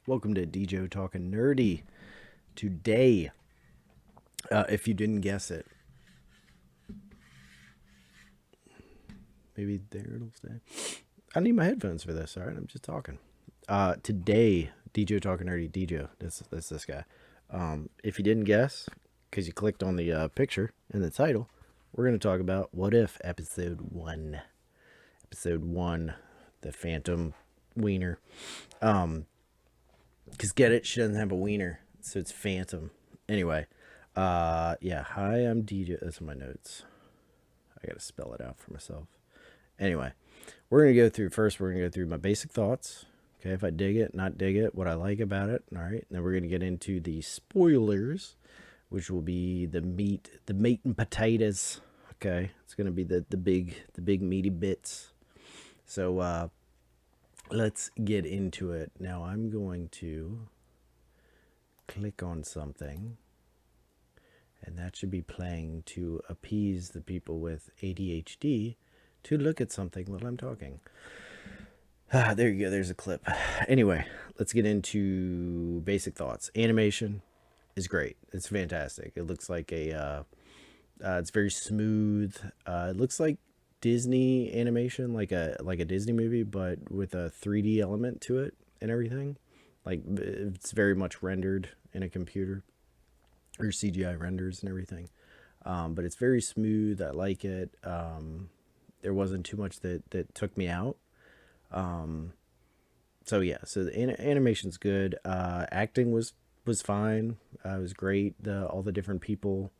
Welcome to DJ Talking Nerdy. Today, if you didn't guess it, maybe there it'll stay. I need my headphones for this. All right, I'm just talking. Today, DJ Talking Nerdy, DJ. That's this guy. If you didn't guess, because you clicked on the picture in the title, we're going to talk about What If Episode 1. Episode 1, the Phantom Wiener. Because get it, she doesn't have a wiener, so it's Phantom. Anyway, yeah, hi, I'm DJ. That's my notes. I gotta spell it out for myself. Anyway, we're gonna go through my basic thoughts. Okay, if I dig it, not dig it, what I like about it. All right, and then we're gonna get into the spoilers, which will be the meat and potatoes. Okay, it's gonna be the big meaty bits. So let's get into it. Now I'm going to click on something, and that should be playing to appease the people with ADHD to look at something while I'm talking. There you go. There's a clip. Anyway, let's get into basic thoughts. Animation is great. It's fantastic. It looks like it's very smooth. It looks like Disney animation, like a Disney movie, but with a 3D element to it and everything. Like it's very much rendered in a computer or CGI renders and everything. But it's very smooth. I like it. There wasn't too much that took me out. So yeah, so the animation's good. Acting was fine. It was great. All the different people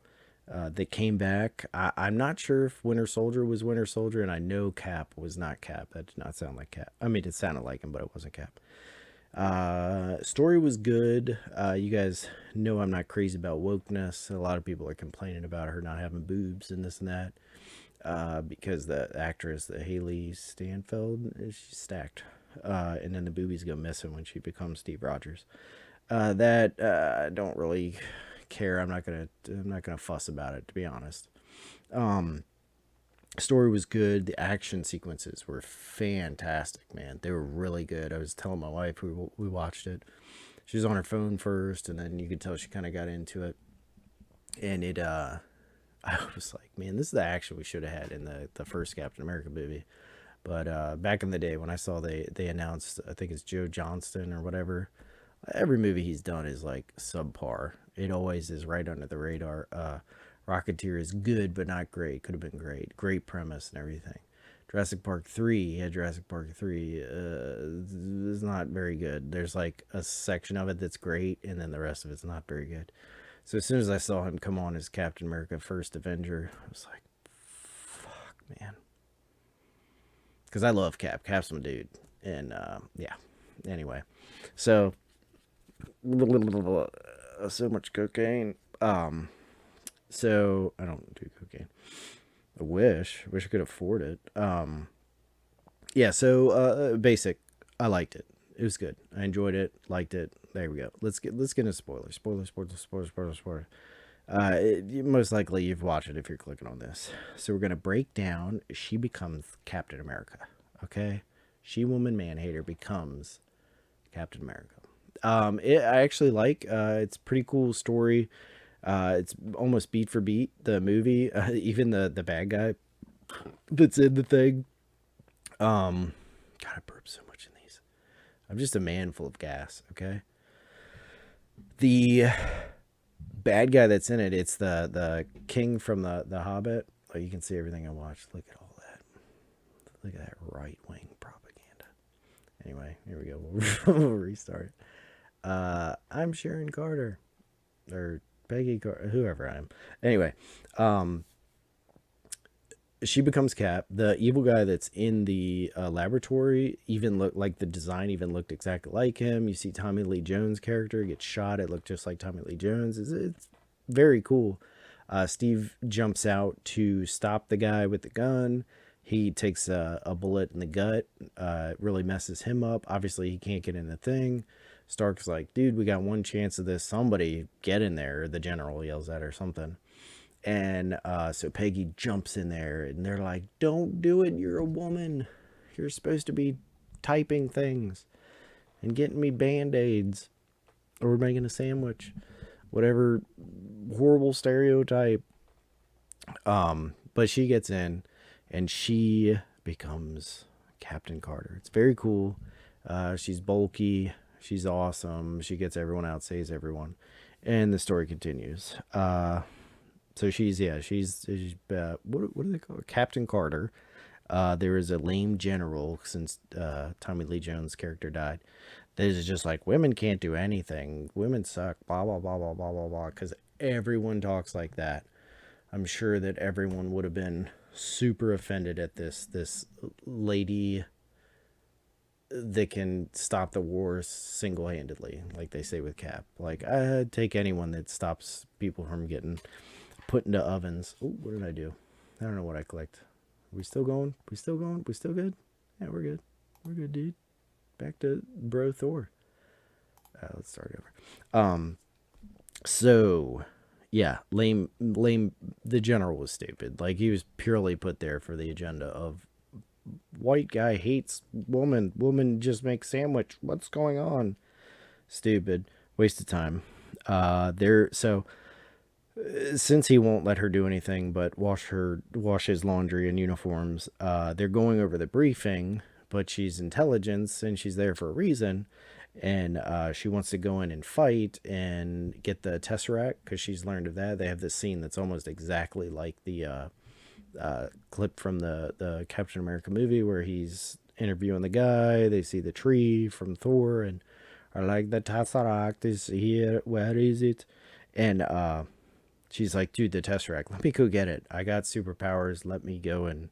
that came back. I'm not sure if Winter Soldier was Winter Soldier, and I know Cap was not Cap. That did not sound like Cap. I mean, it sounded like him, but it wasn't Cap. Story was good. You guys know I'm not crazy about wokeness. A lot of people are complaining about her not having boobs and this and that. Because the actress, the Haley Stanfield, she's stacked. And then the boobies go missing when she becomes Steve Rogers. That I don't really care. I'm not gonna fuss about it, to be honest. Story was good. The action sequences were fantastic, man. They were really good. I was telling my wife we watched it. She was on her phone first, and then you could tell she kind of got into it. And I was like, man, this is the action we should have had in the first Captain America movie. But back in the day when I saw they announced, I think it's Joe Johnston or whatever, every movie he's done is like subpar. It always is right under the radar. Rocketeer is good but not great. Could have been great. Great premise and everything. Jurassic Park 3, yeah, Jurassic Park 3 is not very good. There's like a section of it that's great, and then the rest of it's not very good. So as soon as I saw him come on as Captain America First Avenger, I was like, fuck, man. Because I love Cap. Cap's my dude. And yeah, anyway. So, so much cocaine. So, I don't do cocaine. I wish I could afford it. Yeah, so basic. I liked it. It was good. I enjoyed it. Liked it. There we go. Let's get into spoilers. Spoilers. Most likely you've watched it if you're clicking on this. So we're gonna break down. She becomes Captain America. Okay, She Woman Man Hater becomes Captain America. I actually like. It's a pretty cool story. It's almost beat for beat the movie. Even the bad guy that's in the thing. God, I burp so much in these. I'm just a man full of gas. Okay. The bad guy that's in it, it's the king from the Hobbit. Oh, you can see everything I watched. Look at all that. Look at that right wing propaganda. Anyway, here we go. We'll restart. I'm Sharon Carter or Peggy Carter, whoever I am. Anyway, she becomes Cap. The evil guy that's in the laboratory even looked like the design even looked exactly like him. You see Tommy Lee Jones' character get shot. It looked just like Tommy Lee Jones. It's very cool. Steve jumps out to stop the guy with the gun. He takes a bullet in the gut. It really messes him up. Obviously, he can't get in the thing. Stark's like, dude, we got one chance of this. Somebody get in there. The general yells at her something. And so Peggy jumps in there, and they're like, don't do it. You're a woman. You're supposed to be typing things. and getting me Band-Aids or making a sandwich, whatever horrible stereotype. But she gets in and she becomes Captain Carter. It's very cool. She's bulky. She's awesome. She gets everyone out, saves everyone, and the story continues. So she's what do they call her? Captain Carter. There is a lame general since Tommy Lee Jones' character died. That is just like women can't do anything. Women suck. Blah blah blah blah blah blah blah. Because everyone talks like that. I'm sure that everyone would have been super offended at this lady that can stop the wars single-handedly, like they say with Cap. Like, I'd take anyone that stops people from getting put into ovens. Oh, what did I do? I don't know what I clicked. Are we still going? We still going? We still good? Yeah, we're good. We're good, dude. Back to Bro Thor. Let's start over. So yeah, lame. The general was stupid. Like, he was purely put there for the agenda of white guy hates woman. Woman just makes sandwich. What's going on? Stupid. Waste of time. There. So since he won't let her do anything but wash his laundry and uniforms, they're going over the briefing. But she's intelligence and she's there for a reason, and she wants to go in and fight and get the Tesseract because she's learned of that. They have this scene that's almost exactly like the clip from the Captain America movie where he's interviewing the guy. They see the tree from Thor and are like, the Tesseract is here. Where is it? And she's like, dude, the Tesseract. Let me go get it. I got superpowers. Let me go and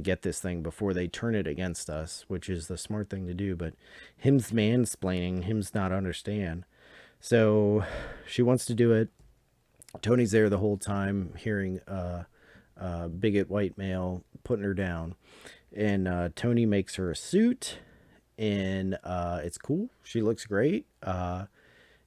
get this thing before they turn it against us, which is the smart thing to do. But him's mansplaining, him's not understand. So she wants to do it. Tony's there the whole time, hearing bigot white male putting her down. And Tony makes her a suit, and it's cool. She looks great.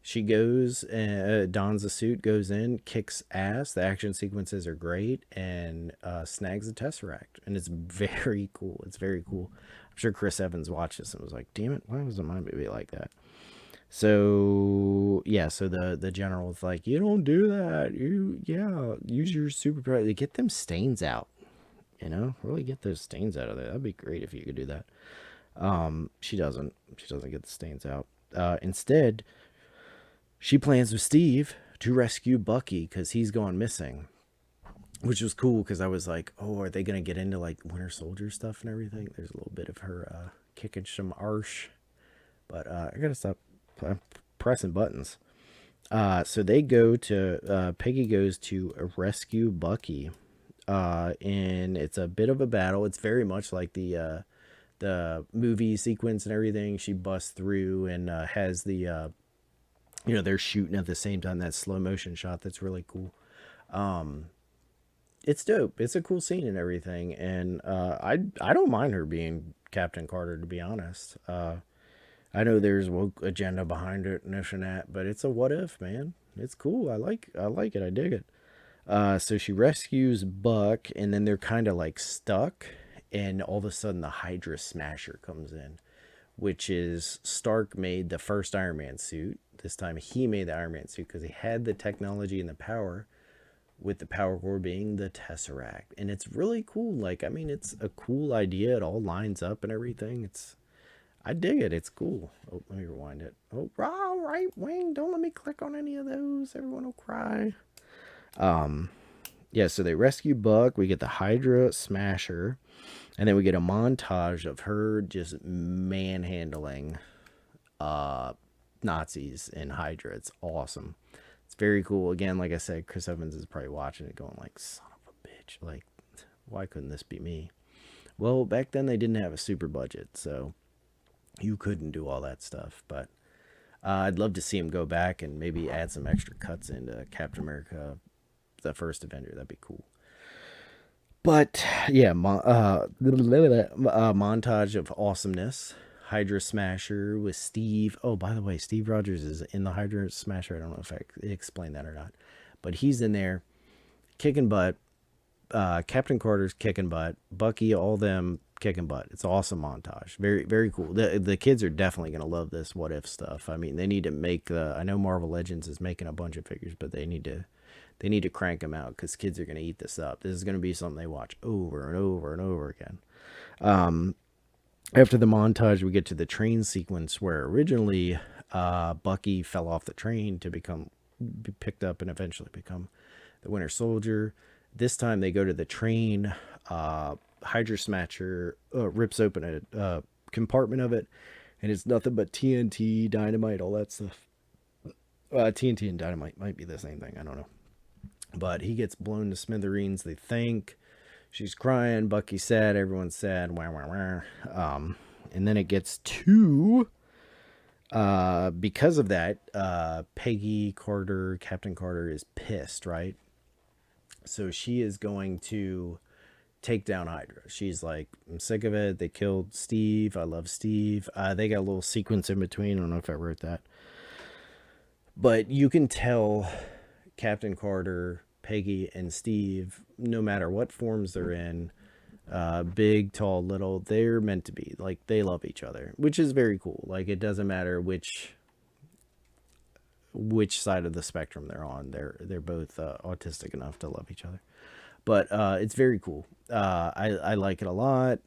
She goes and dons a suit, goes in, kicks ass. The action sequences are great, and snags the Tesseract. And it's very cool. It's very cool. I'm sure Chris Evans watched this and was like, damn it, why wasn't my movie like that? So yeah, so the general's like, you don't do that. Use your superpower to get them stains out. Really get those stains out of there. That'd be great if you could do that. She doesn't. She doesn't get the stains out. Instead, she plans with Steve to rescue Bucky because he's gone missing, which was cool because I was like, oh, are they gonna get into like Winter Soldier stuff and everything? There's a little bit of her kicking some arse, but I gotta stop pressing buttons. So they go to Peggy goes to rescue Bucky, and it's a bit of a battle. It's very much like the movie sequence and everything. She busts through and has the they're shooting at the same time. That slow motion shot that's really cool. It's dope. It's a cool scene and everything, and I don't mind her being Captain Carter, to be honest. I know there's woke agenda behind it and this and that, but it's a what if, man. It's cool. I like it. I dig it. So she rescues Buck, and then they're kind of like stuck, and all of a sudden the Hydra Smasher comes in, which is Stark made the first Iron Man suit. This time he made the Iron Man suit because he had the technology and the power, with the power core being the Tesseract. And it's really cool. Like, I mean, it's a cool idea. It all lines up and everything. I dig it. It's cool. Oh, let me rewind it. Oh, right wing. Don't let me click on any of those. Everyone will cry. Yeah, so they rescue Buck. We get the Hydra Smasher. And then we get a montage of her just manhandling Nazis in Hydra. It's awesome. It's very cool. Again, like I said, Chris Evans is probably watching it going like, son of a bitch. Like, why couldn't this be me? Well, back then they didn't have a super budget, so you couldn't do all that stuff. But I'd love to see him go back and maybe add some extra cuts into Captain America, the first Avenger. That'd be cool. But yeah, montage of awesomeness. Hydra Smasher with Steve. Oh, by the way, Steve Rogers is in the Hydra Smasher. I don't know if I explained that or not, but he's in there kicking butt. Captain Carter's kicking butt. Bucky, all them kicking butt. It's an awesome montage. Very, very cool. The kids are definitely going to love this what if stuff. I mean, they need to make I know Marvel Legends is making a bunch of figures, but they need to crank them out because kids are going to eat this up. This is going to be something they watch over and over and over again. After the montage, we get to the train sequence where originally Bucky fell off the train to be picked up and eventually become the Winter Soldier. This time they go to the train. Hydra Smasher rips open a compartment of it, and it's nothing but TNT, dynamite, all that stuff. TNT and dynamite might be the same thing. I don't know. But he gets blown to smithereens. They think she's crying. Bucky's sad. Everyone's sad. Wah, wah, wah. And then it gets to because of that, Peggy Carter, Captain Carter, is pissed, right? So she is going to take down Hydra. She's like, I'm sick of it. They killed Steve. I love Steve. They got a little sequence in between. I don't know if I wrote that. But you can tell Captain Carter, Peggy, and Steve, no matter what forms they're in, big, tall, little, they're meant to be. Like, they love each other, which is very cool. Like, it doesn't matter which side of the spectrum they're on. They're both autistic enough to love each other. But it's very cool. I like it a lot.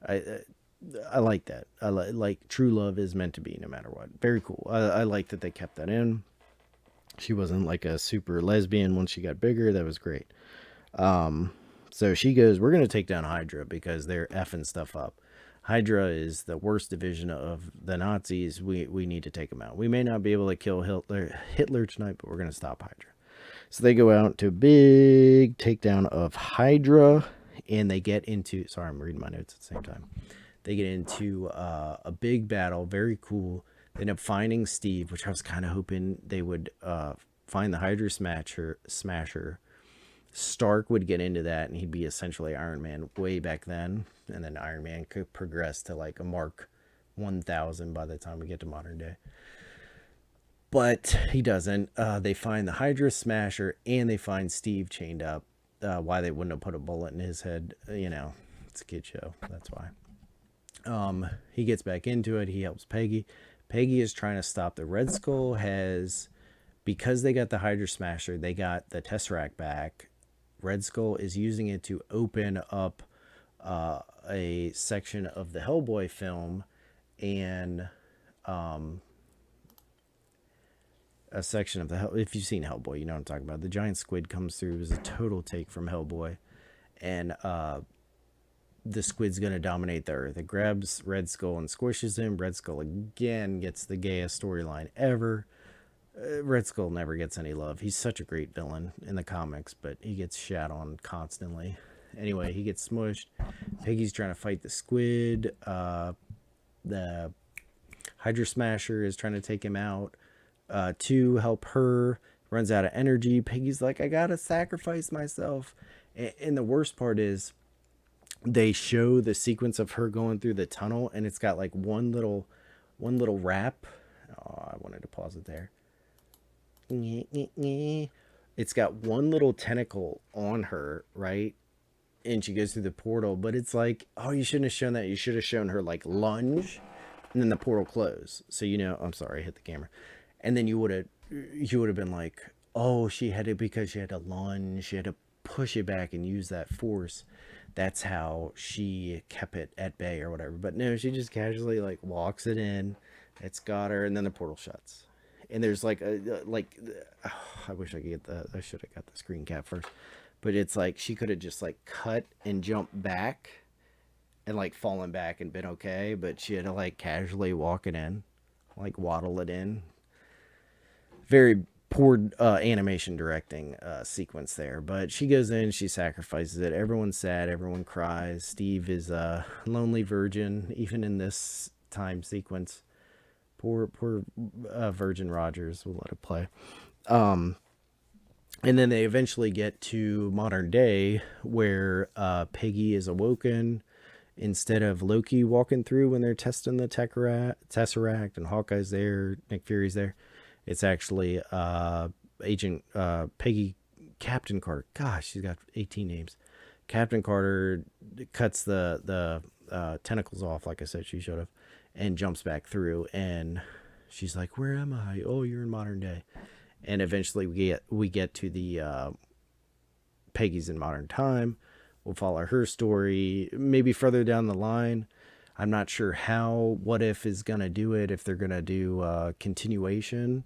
I like that. Like true love is meant to be no matter what. Very cool. I like that they kept that in. She wasn't like a super lesbian once she got bigger. That was great. So she goes, we're going to take down Hydra because they're effing stuff up. Hydra is the worst division of the Nazis. We need to take them out. We may not be able to kill Hitler tonight, but we're going to stop Hydra. So they go out to a big takedown of Hydra, and they get into, sorry, I'm reading my notes at the same time. They get into a big battle, very cool. They end up finding Steve, which I was kind of hoping they would find the Hydra Smasher. Stark would get into that, and he'd be essentially Iron Man way back then. And then Iron Man could progress to like a Mark 1000 by the time we get to modern day. But he doesn't. They find the Hydra Smasher, and they find Steve chained up. Why they wouldn't have put a bullet in his head, it's a kid show. That's why. He gets back into it. He helps Peggy. Peggy is trying to stop the Red Skull. Because they got the Hydra Smasher, they got the Tesseract back. Red Skull is using it to open up a section of the Hellboy film, and a section of if you've seen Hellboy, you know what I'm talking about. The giant squid comes through. It was a total take from Hellboy, and the squid's gonna dominate the earth. It grabs Red Skull and squishes him. Red Skull again gets the gayest storyline ever. Red Skull never gets any love. He's such a great villain in the comics, but he gets shat on constantly. Anyway, he gets smushed. Peggy's trying to fight the squid. The Hydra Smasher is trying to take him out. To help her, runs out of energy. Peggy's like, I gotta sacrifice myself. And the worst part is they show the sequence of her going through the tunnel, and it's got like one little wrap. Oh, I wanted to pause it there. It's got one little tentacle on her, right? And she goes through the portal, but it's like, oh, you shouldn't have shown that. You should have shown her like lunge, and then the portal close. So I'm sorry, I hit the camera. And then you would have been like, oh, because she had to lunge, she had to push it back and use that force. That's how she kept it at bay or whatever. But no, she just casually like walks it in. It's got her, and then the portal shuts. And there's like I wish I could I should have got the screen cap first. But it's like she could have just like cut and jumped back and like fallen back and been okay. But she had to like casually walk it in, like waddle it in. Very poor animation directing sequence there. But she goes in, she sacrifices it. Everyone's sad, everyone cries. Steve is a lonely virgin, even in this time sequence. Poor Virgin Rogers. We'll let it play. And then they eventually get to modern day, where Peggy is awoken. Instead of Loki walking through when they're testing the Tesseract and Hawkeye's there, Nick Fury's there, it's actually Agent Peggy, Captain Carter. Gosh, she's got 18 names. Captain Carter cuts the tentacles off, like I said she should have, and jumps back through, and she's like, where am I? Oh, you're in modern day. And eventually we get to the Peggy's in modern time. We'll follow her story maybe further down the line. I'm not sure how What If is gonna do it, if they're gonna do continuation,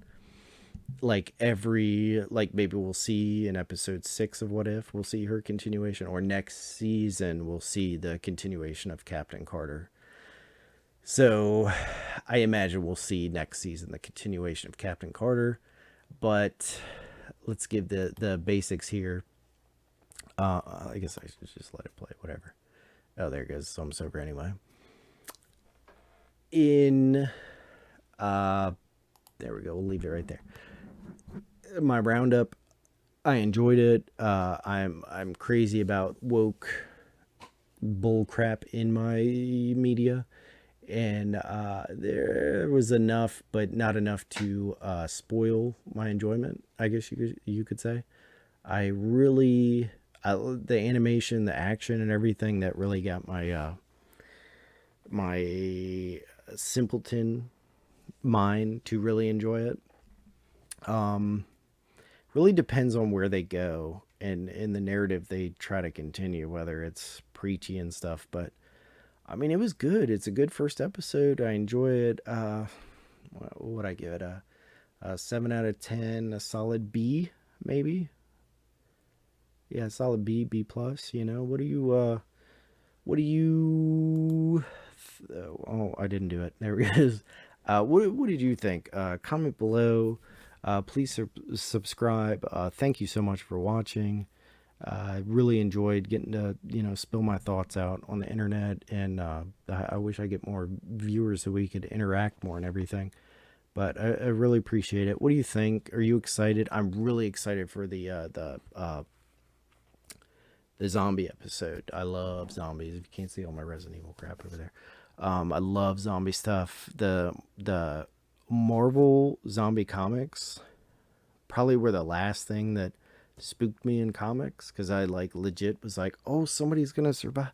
like maybe we'll see in episode 6 of What If we'll see her continuation, or next season we'll see the continuation of Captain Carter. So I imagine we'll see next season the continuation of Captain Carter, but let's give the basics here. I guess I should just let it play, whatever. Oh, there it goes. So I'm sober anyway. In there we go. We'll leave it right there. My roundup, I enjoyed it. I'm crazy about woke bull crap in my media, and there was enough, but not enough to spoil my enjoyment, I guess you could say. I really the animation, the action, and everything that really got my my simpleton mind to really enjoy it. Really depends on where they go and in the narrative they try to continue, whether it's preachy and stuff. But I mean, it was good. It's a good first episode. I enjoy it. What would I give it? A 7 out of 10, a solid B, maybe. Yeah, solid B, B plus. You know, what do you? Oh, I didn't do it. There it is. What did you think? Comment below. Please subscribe. Thank you so much for watching. I really enjoyed getting to spill my thoughts out on the internet, and I wish I get more viewers so we could interact more and everything. But I really appreciate it. What do you think? Are you excited? I'm really excited for the zombie episode. I love zombies. If you can't see all my Resident Evil crap over there, I love zombie stuff. The Marvel zombie comics probably were the last thing that spooked me in comics, because I legit was like, oh, somebody's gonna survive.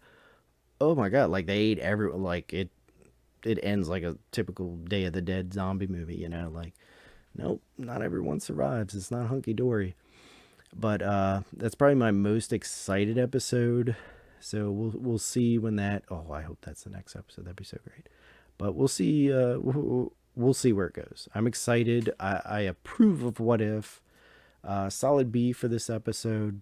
Oh my god, like they ate everyone. Like it ends like a typical Day of the Dead zombie movie, like, nope, not everyone survives. It's not hunky dory. But that's probably my most excited episode. So we'll see when that. Oh, I hope that's the next episode. That'd be so great. But we'll see. We'll see where it goes. I'm excited. I approve of What If. Solid B for this episode.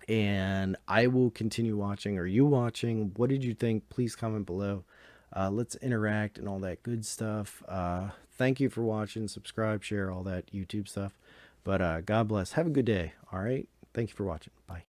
And I will continue watching. Are you watching? What did you think? Please comment below. Let's interact and all that good stuff. Thank you for watching. Subscribe, share, all that YouTube stuff. But God bless. Have a good day. All right. Thank you for watching. Bye.